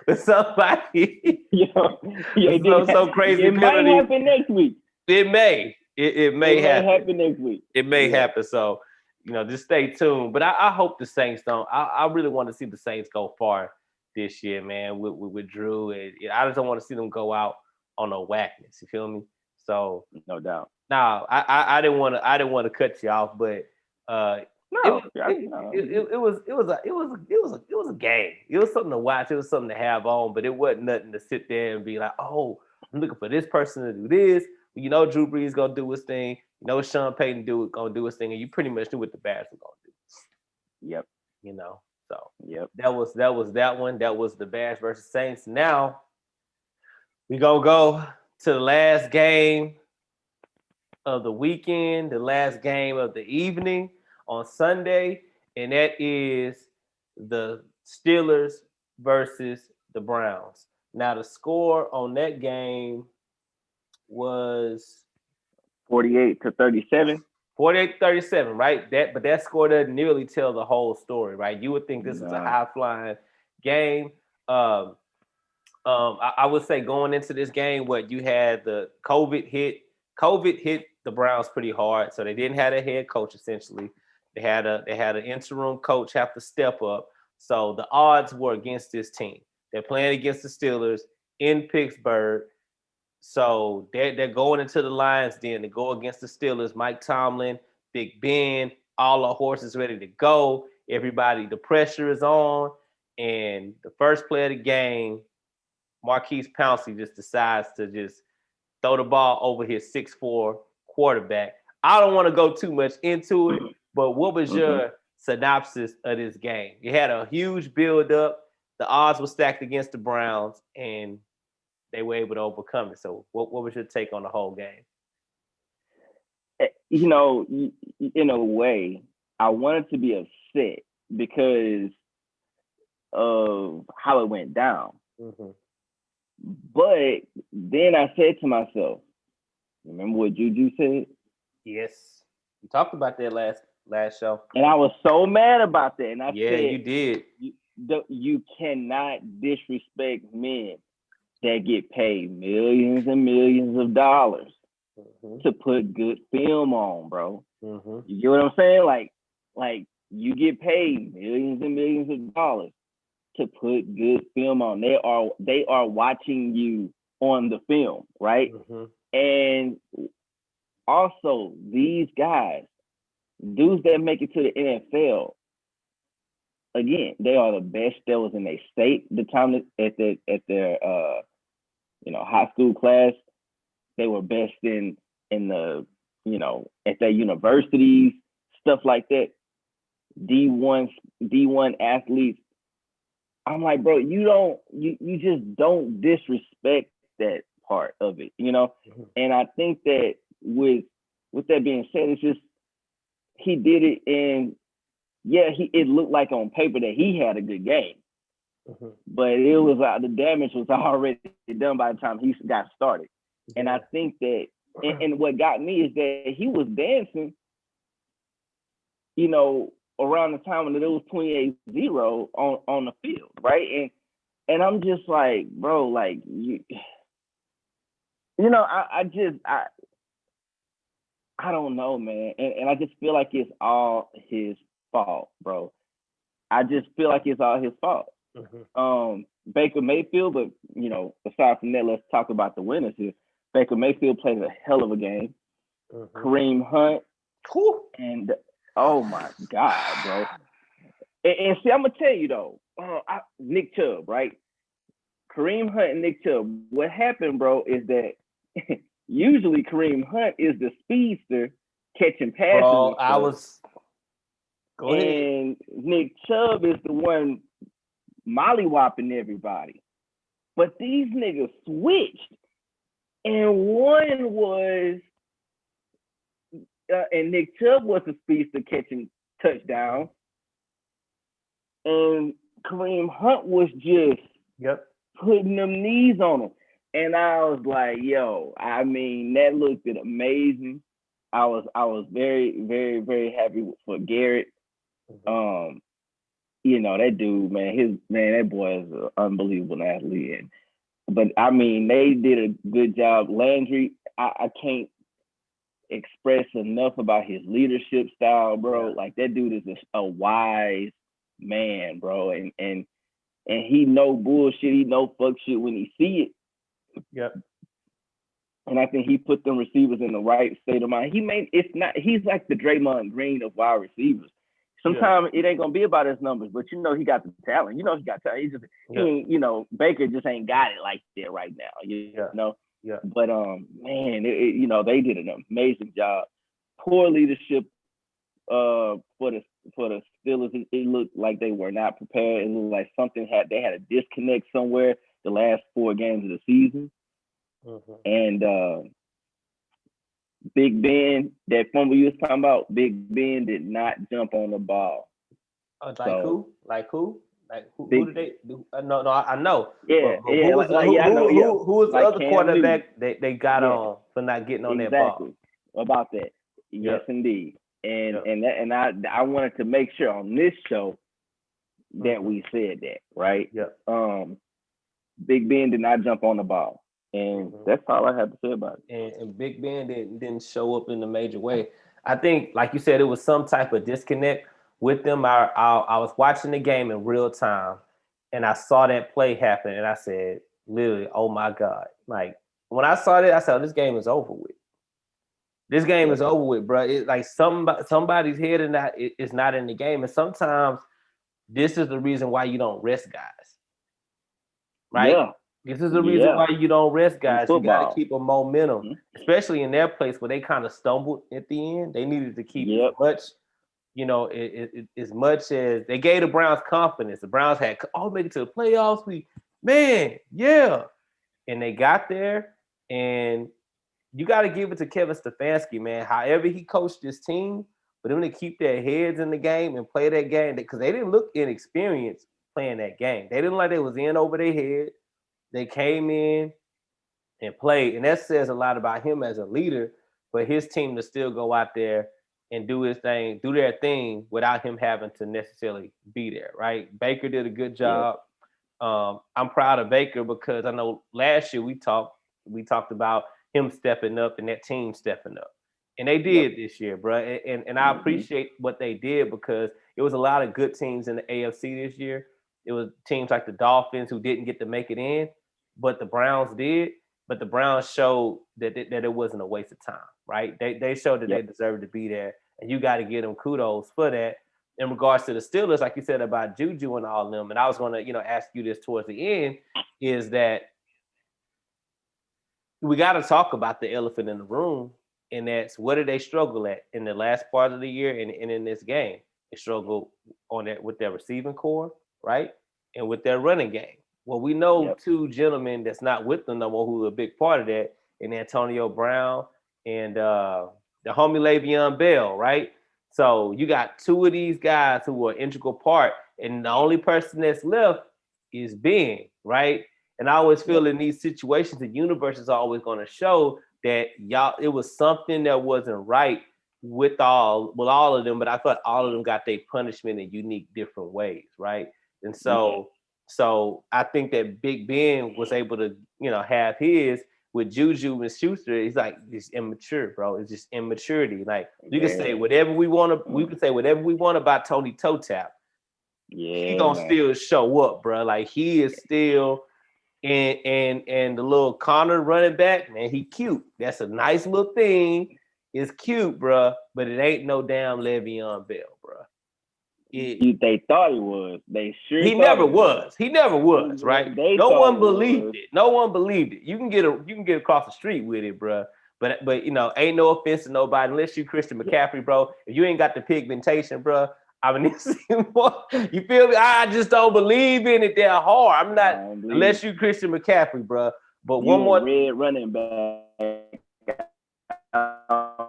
with somebody. So crazy. It might happen next week. It may. It may happen next week. It may happen. So just stay tuned. But I hope the Saints don't. I really want to see the Saints go far this year, man. With Drew, and I just don't want to see them go out on a whackness. You feel me? So no doubt. Now I didn't want to cut you off, but it was a game. It was something to watch. It was something to have on, but it wasn't nothing to sit there and be like, oh, I'm looking for this person to do this. Drew Brees gonna do his thing. Sean Payton gonna do his thing, and you pretty much knew what the Bears were gonna do. Yep. So yep. That was that one. That was the Bears versus Saints. Now we gonna go to the last game of the weekend, the last game of the evening on Sunday, and that is the Steelers versus the Browns. Now the score on that game was 48-37. 48-37, right? But that score doesn't nearly tell the whole story, right? You would think this is a high-flying game. I would say going into this game, you had the COVID hit COVID hit the Browns pretty hard, so they didn't have a head coach essentially. They had an interim coach have to step up. So the odds were against this team. They're playing against the Steelers in Pittsburgh. So they're going into the Lions then to go against the Steelers. Mike Tomlin, Big Ben, all the horses ready to go. Everybody, the pressure is on. And the first play of the game, Marquise Pouncey just decides to just throw the ball over his 6'4" quarterback. I don't want to go too much into it, but what was your synopsis of this game? You had a huge build-up. The odds were stacked against the Browns, and they were able to overcome it. So what was your take on the whole game? You know, in a way, I wanted to be upset because of how it went down. But then I said to myself, remember what Juju said? Yes. We talked about that last show. And I was so mad about that. And I said, you did. You cannot disrespect men that get paid millions and millions of dollars to put good film on, bro. You get what I'm saying? Like you get paid millions and millions of dollars to put good film on. They are watching you on the film, right? And also these guys, dudes that make it to the NFL, again, they are the best that was in their state. The time at their high school class, they were best in the at their universities, stuff like that. D1 athletes. I'm like, bro, you just don't disrespect that part of it, And I think that with that being said, it's just he did it, and it looked like on paper that he had a good game, but it was the damage was already done by the time he got started. And I think that, and what got me is that he was dancing, around the time when it was 28-0 on the field, right? And I'm just like, bro, like I don't know, man. And I just feel like it's all his fault, bro. I just feel like it's all his fault. Baker Mayfield, but aside from that, let's talk about the winners here. Baker Mayfield played a hell of a game. Kareem Hunt, and oh my God, bro. And see, I'm gonna tell you though, Nick Chubb, right? Kareem Hunt and Nick Chubb. What happened, bro, is that usually Kareem Hunt is the speedster catching passes. Bro, Go ahead. And Nick Chubb is the one mollywopping everybody. But these niggas switched. And one was, and Nick Chubb was the speedster catching touchdowns. And Kareem Hunt was just putting them knees on him. And I was like, yo, I mean, that looked amazing. I was very, very, very happy for Garrett. That dude, that boy is an unbelievable athlete. But I mean, they did a good job. Landry, I can't express enough about his leadership style, bro. Like that dude is a wise man, bro. And he know bullshit, he know fuck shit when he see it. And I think he put them receivers in the right state of mind. He's like the Draymond Green of wide receivers. Sometimes it ain't gonna be about his numbers, but he got the talent. He got talent. Baker just ain't got it like that right now. But man, they did an amazing job. Poor leadership for the Steelers. It looked like they were not prepared. It looked like they had a disconnect somewhere the last 4 games of the season. And Big Ben, that fumble you was talking about, Big Ben did not jump on the ball. Who? Who did they do? No, I know. Yeah, who was the other quarterback they got on for not getting on that ball? Exactly. About that. Yes, indeed. And I wanted to make sure on this show that we said that, right? Big Ben did not jump on the ball. And that's all I have to say about it. And Big Ben didn't show up in a major way. I think, like you said, it was some type of disconnect with them. I was watching the game in real time, and I saw that play happen, and I said, literally, oh my God. Like, when I saw that, I said, oh, this game is over with. This game is over with, bro. It's like somebody's head is not in the game. And sometimes this is the reason why you don't rest guys, right? Yeah. This is the reason why you don't rest guys. You got to keep a momentum, especially in their place where they kind of stumbled at the end. They needed to keep as much, as much as they gave the Browns confidence. The Browns had, make it to the playoffs. And they got there, and you got to give it to Kevin Stefanski, man. However he coached this team, for them to keep their heads in the game and play that game, because they didn't look inexperienced playing that game. They didn't like they was in over their head. They came in and played, and that says a lot about him as a leader for his team to still go out there and do his thing, do their thing without him having to necessarily be there, right? Baker did a good job. I'm proud of Baker because I know last year we talked about him stepping up and that team stepping up. And they did this year, bro. And I appreciate what they did because it was a lot of good teams in the AFC this year. It was teams like the Dolphins who didn't get to make it in, but the Browns did. But the Browns showed that it wasn't a waste of time, right? They showed that they deserved to be there. And you got to give them kudos for that. In regards to the Steelers, like you said about Juju and all of them, and I was going to, ask you this towards the end, is that we got to talk about the elephant in the room, and that's what did they struggle at in the last part of the year and in this game? They struggled with their receiving core, right, and with their running game. Well, we know two gentlemen that's not with them no more who are a big part of that, and Antonio Brown and the homie Le'Veon Bell, right? So you got two of these guys who are an integral part, and the only person that's left is Ben, right? And I always feel in these situations, the universe is always going to show that it was something that wasn't right with all of them, but I thought all of them got their punishment in unique different ways, right? And so I think that Big Ben was able to, have his with Juju and Schuster. He's like, it's immature, bro. It's just immaturity. Like you can say whatever we want to, we can say whatever we want about Tony Toe Tap. He gonna still show up, bro. Like he is still. And the little Connor running back, man, he cute. That's a nice little thing. It's cute, bro, but it ain't no damn Le'Veon Bell, bro. They thought he was. They sure. He never was. He never was, right? No one believed it. No one believed it. You can get across the street with it, bro. But ain't no offense to nobody unless you Christian McCaffrey, bro. If you ain't got the pigmentation, bro. I mean, you feel me? I just don't believe in it that hard. I'm not, unless you Christian McCaffrey, bro. But one more red running back. I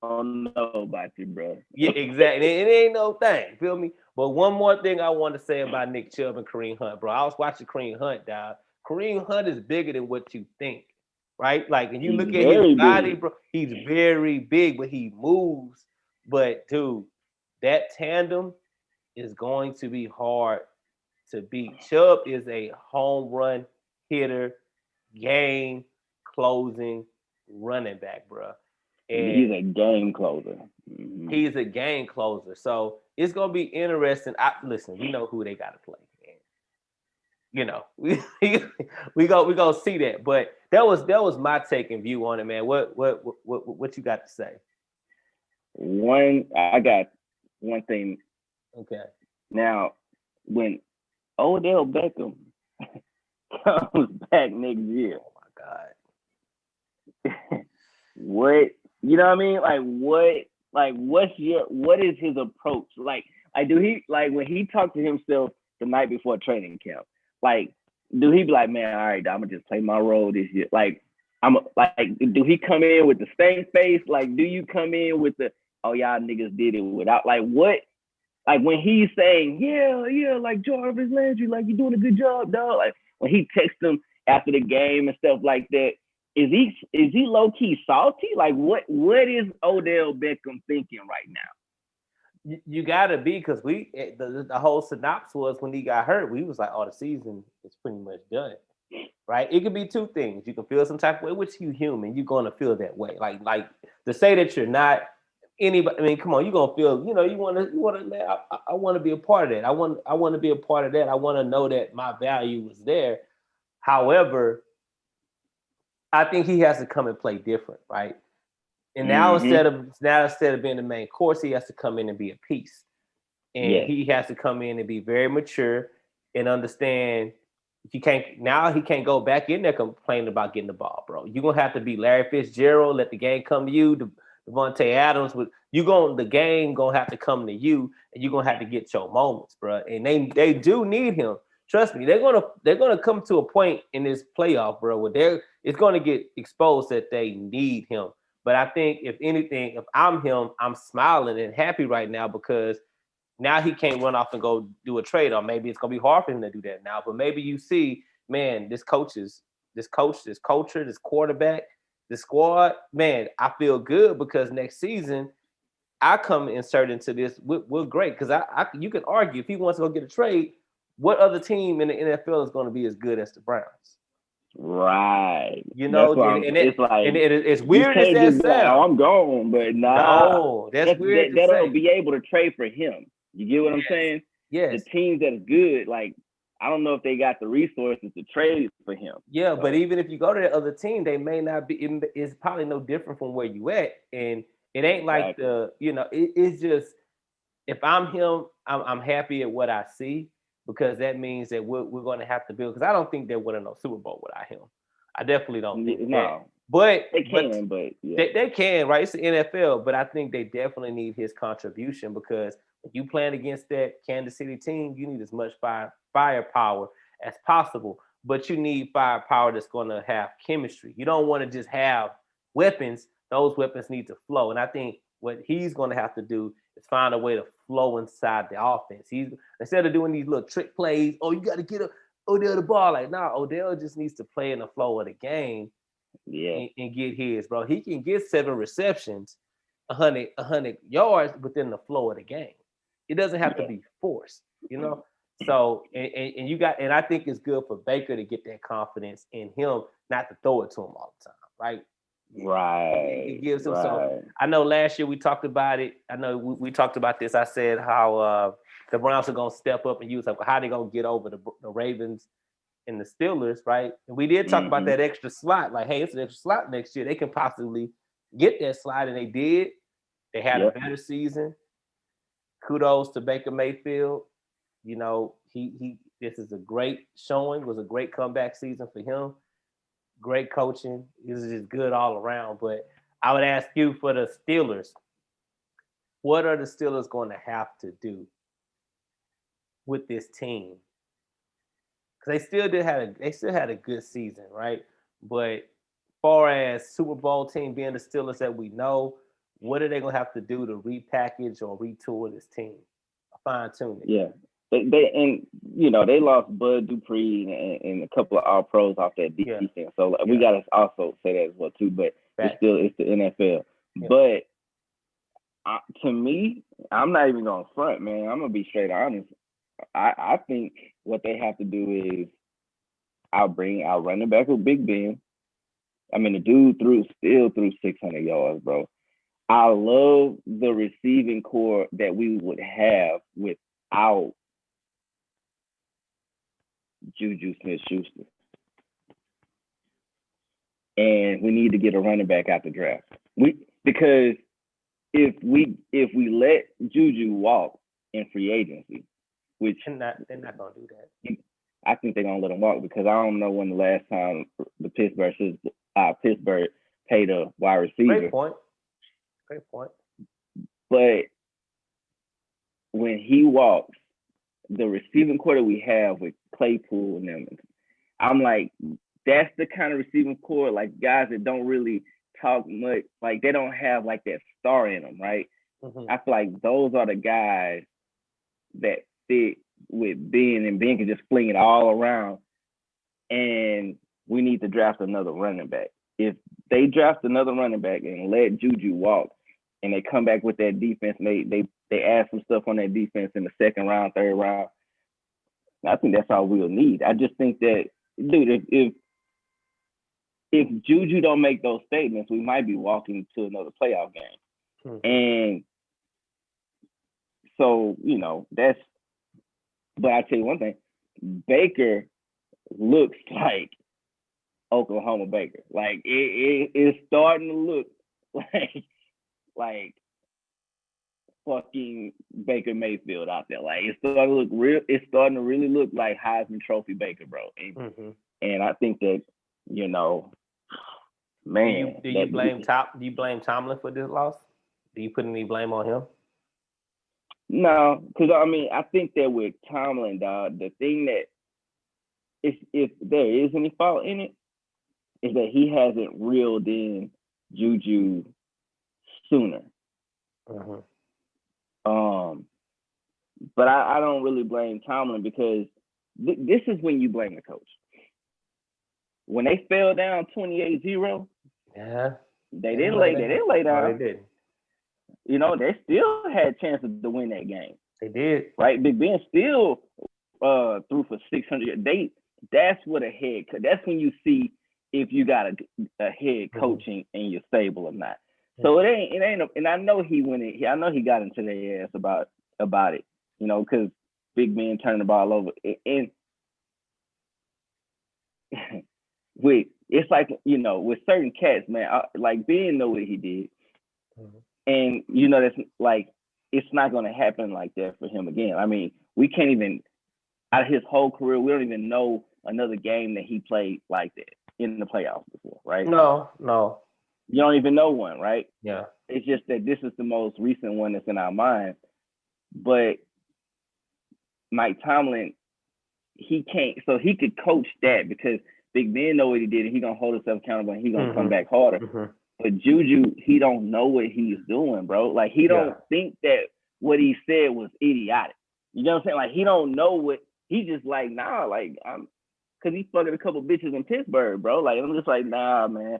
don't know about you, bro. Yeah, exactly. It ain't no thing. Feel me? But one more thing I want to say about Nick Chubb and Kareem Hunt, bro. I was watching Kareem Hunt, dog. Kareem Hunt is bigger than what you think, right? Like, when you look at his body, bro, he's very big, but he moves. But, dude, that tandem is going to be hard to beat. Chubb is a home run hitter, game closing running back, bro. And he's a game closer. Mm-hmm. He's a game closer. So it's gonna be interesting. Listen, we know who they gotta play. We gonna see that. But that was my take and view on it, man. What you got to say? I got one thing. Okay. Now, when Odell Beckham comes back next year, oh my God, what what is his approach? Like do he when he talked to himself the night before training camp? Like, do he be like, man, all right, I'm gonna just play my role this year? Like, do he come in with the stank face? Like, do you come in with the y'all niggas did it without what? Like when he's saying, yeah, like Jarvis Landry, like you're doing a good job, dog. Like when he texts him after the game and stuff like that, is he low key salty? Like what is Odell Beckham thinking right now? You gotta be, because the whole synopsis was when he got hurt, we was like, the season is pretty much done. right? It could be two things. You can feel some type of way, which you human. You're gonna feel that way. Like to say that you're not anybody. I mean, come on, you're gonna feel. You want to. Man, I want to be a part of that. I want to be a part of that. I want to know that my value was there. However, I think he has to come and play different, right? And now instead of being the main course, he has to come in and be a piece. And he has to come in and be very mature and understand he can't go back in there complaining about getting the ball, bro. You're gonna have to be Larry Fitzgerald, let the game come to you, Devontae Adams the game gonna have to come to you, and you're gonna have to get your moments, bro. And they do need him. Trust me, they're gonna come to a point in this playoff, bro, where it's gonna get exposed that they need him. But I think if anything, if I'm him, I'm smiling and happy right now because now he can't run off and go do a trade, or maybe it's gonna be hard for him to do that now. But maybe you see, man, this culture, this quarterback, this squad, man, I feel good because next season I come insert into this. We're great because you can argue if he wants to go get a trade, what other team in the NFL is going to be as good as the Browns? Right. It's weird as that sounds. Like, I'm gone, but no, that's weird. They don't be able to trade for him. You get what I'm saying? Yes. The teams that's good, like I don't know if they got the resources to trade for him. Yeah, but even if you go to the other team, they may not be. It's probably no different from where you at, and it ain't like it's just if I'm him, I'm happy at what I see. Because that means that we're going to have to build. Because I don't think they're winning no Super Bowl without him. I definitely don't think that. But they can, they can, right? It's the NFL, but I think they definitely need his contribution because if you playing against that Kansas City team, you need as much firepower as possible. But you need firepower that's going to have chemistry. You don't want to just have weapons. Those weapons need to flow. And I think what he's going to have to do is find a way to flow inside the offense. He's instead of doing these little trick plays, you got to get Odell the ball. Like, Odell just needs to play in the flow of the game and get his, bro. He can get 7 receptions, 100 yards within the flow of the game. It doesn't have to be forced, So, and I think it's good for Baker to get that confidence in him, not to throw it to him all the time, right? Right. It gives him so. I know last year we talked about it. I know we talked about this. I said how the Browns are gonna step up and use how they gonna get over the Ravens and the Steelers, right? And we did talk about that extra slot. Like, hey, it's an extra slot next year. They can possibly get that slot, and they did. They had a better season. Kudos to Baker Mayfield. He this is a great showing. It was a great comeback season for him. Great coaching. This is just good all around. But I would ask you for the Steelers, what are the Steelers going to have to do with this team? Because they still had a good season, right? But as far as Super Bowl team being the Steelers that we know, what are they going to have to do to repackage or retool this team? Fine tune it. Yeah. They lost Bud Dupree and a couple of All Pros off that defense. So we got to also say that as well too. But it's the NFL. Yeah. But to me, I'm not even going to front, man. I'm gonna be straight honest. I think what they have to do is I'll run it back with Big Ben. I mean, the dude still threw 600 yards, bro. I love the receiving core that we would have without Juju Smith-Schuster. And we need to get a running back out the draft. Because if we let Juju walk in free agency, which they're not gonna do that. I think they're gonna let him walk because I don't know when the last time the Pittsburgh paid a wide receiver. Great point. But when he walks, the receiving core that we have with Claypool and them, I'm like, that's the kind of receiving core, like guys that don't really talk much, like they don't have like that star in them, right? Mm-hmm. I feel like those are the guys that fit with Ben, and Ben can just fling it all around. And we need to draft another running back. If they draft another running back and let Juju walk, and they come back with that defense, and they add some stuff on that defense in the second round, third round, I think that's all we'll need. I just think that, dude, if if Juju don't make those statements, we might be walking to another playoff game. Mm-hmm. And so, that's. But I tell you one thing, Baker looks like Oklahoma Baker. Like it's starting to look like fucking Baker Mayfield out there. Like it's starting to look real. It's starting to really look like Heisman Trophy Baker, bro. And I think that man. Do you blame Tomlin for this loss? Do you put any blame on him? No, because I think that with Tomlin, dog, the thing that if there is any fault in it, is that he hasn't reeled in Juju sooner. But I don't really blame Tomlin because this is when you blame the coach. When they fell down 28-0, they didn't lay down. No, they didn't. They still had chances to win that game. They did. Right? Big Ben still threw for 600. That's what that's when you see if you got a head coaching in your stable or not. So it ain't, and I know he went in. I know he got into their ass about it, because Big Ben turned the ball over. And it's like, with certain cats, man, like Ben know what he did. And, that's like, it's not going to happen like that for him again. I mean, we can't even, out of his whole career, we don't even know another game that he played like that in the playoffs before, right? No. You don't even know one, right? Yeah. It's just that this is the most recent one that's in our mind. But Mike Tomlin, he can't, so he could coach that because Big Ben know what he did and he's going to hold himself accountable and he's going to come back harder. But Juju, he don't know what he's doing, bro. Like, he don't think that what he said was idiotic. You know what I'm saying? Like, he don't know what, he just like, nah, like, because he fucking a couple bitches in Pittsburgh, bro. Like, I'm just like, nah, man.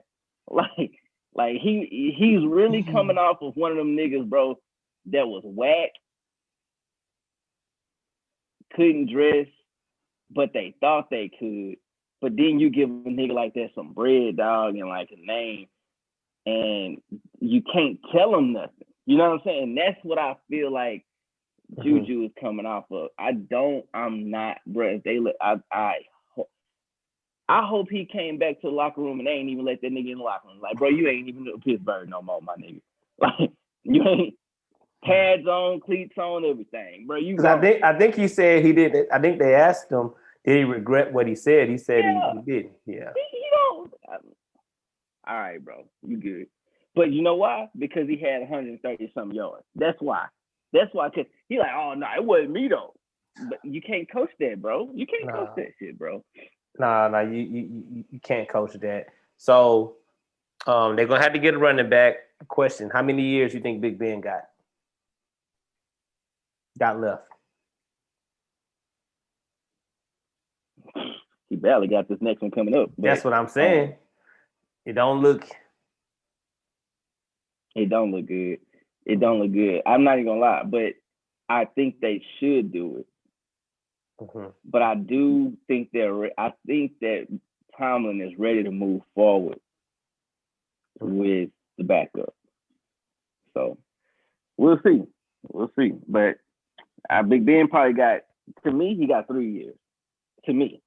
Like he's really coming off of one of them niggas, bro, that was whack, couldn't dress, but they thought they could. But then you give a nigga like that some bread, dog, and like a name, and you can't tell him nothing. You know what I'm saying? That's what I feel like Juju is coming off of. I'm not, bro. I hope he came back to the locker room and they ain't even let that nigga in the locker room. Like, bro, you ain't even in Pittsburgh no more, my nigga. Like, you ain't pads on, cleats on, everything, bro. You. I think he said he did. I think they asked him, did he regret what he said? He said he didn't. Yeah. All right, bro, you good. But you know why? Because he had 130-something yards. That's why. Because he like, oh, no, it wasn't me, though. But you can't coach that, bro. You can't coach that shit, bro. Nah, you can't coach that. So they're going to have to get a running back. Question, how many years you think Big Ben got left? He barely got this next one coming up. That's what I'm saying. It don't look good. It don't look good. I'm not even going to lie, but I think they should do it. But I do think that Tomlin is ready to move forward with the backup. So we'll see. But Big Ben probably he got 3 years. To me.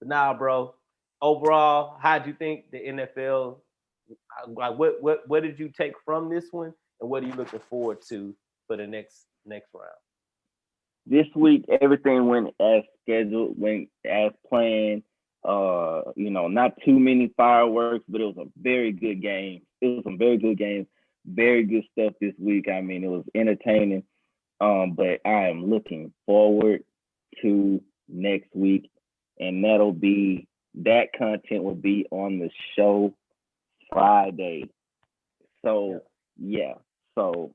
Nah, bro. Overall, how'd you think the NFL? Like, what did you take from this one, and what are you looking forward to for the next round? This week, everything went as scheduled, went as planned. Not too many fireworks, but it was a very good game. It was some very good games, very good stuff this week. I mean, it was entertaining. But I am looking forward to next week, and that content will be on the show Friday. So yeah. So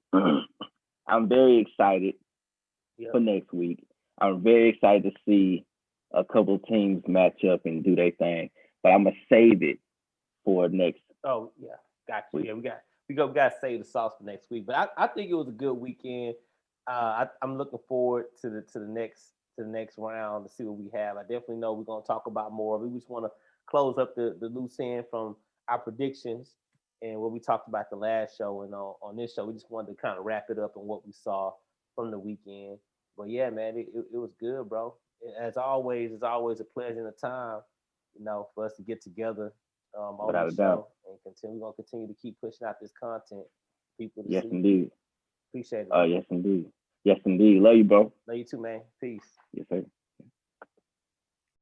I'm very excited for next week. I'm very excited to see a couple teams match up and do their thing, but I'm gonna save it for next. Oh yeah, got you. Yeah, we got to save the sauce for next week. But I think it was a good weekend. I'm looking forward to the next round to see what we have. I definitely know we're gonna talk about more. We just want to close up the loose end from our predictions and what we talked about the last show. And on this show, we just wanted to kind of wrap it up on what we saw from the weekend. But yeah, man, it was good, bro. As always, it's always a pleasure and a time, for us to get together on Without a this doubt. show and continue. We're gonna continue to keep pushing out this content, for people to Yes, see. indeed. Appreciate it. Oh, yes, indeed. Yes, indeed. Love you, bro. Love you too, man. Peace. Yes, sir.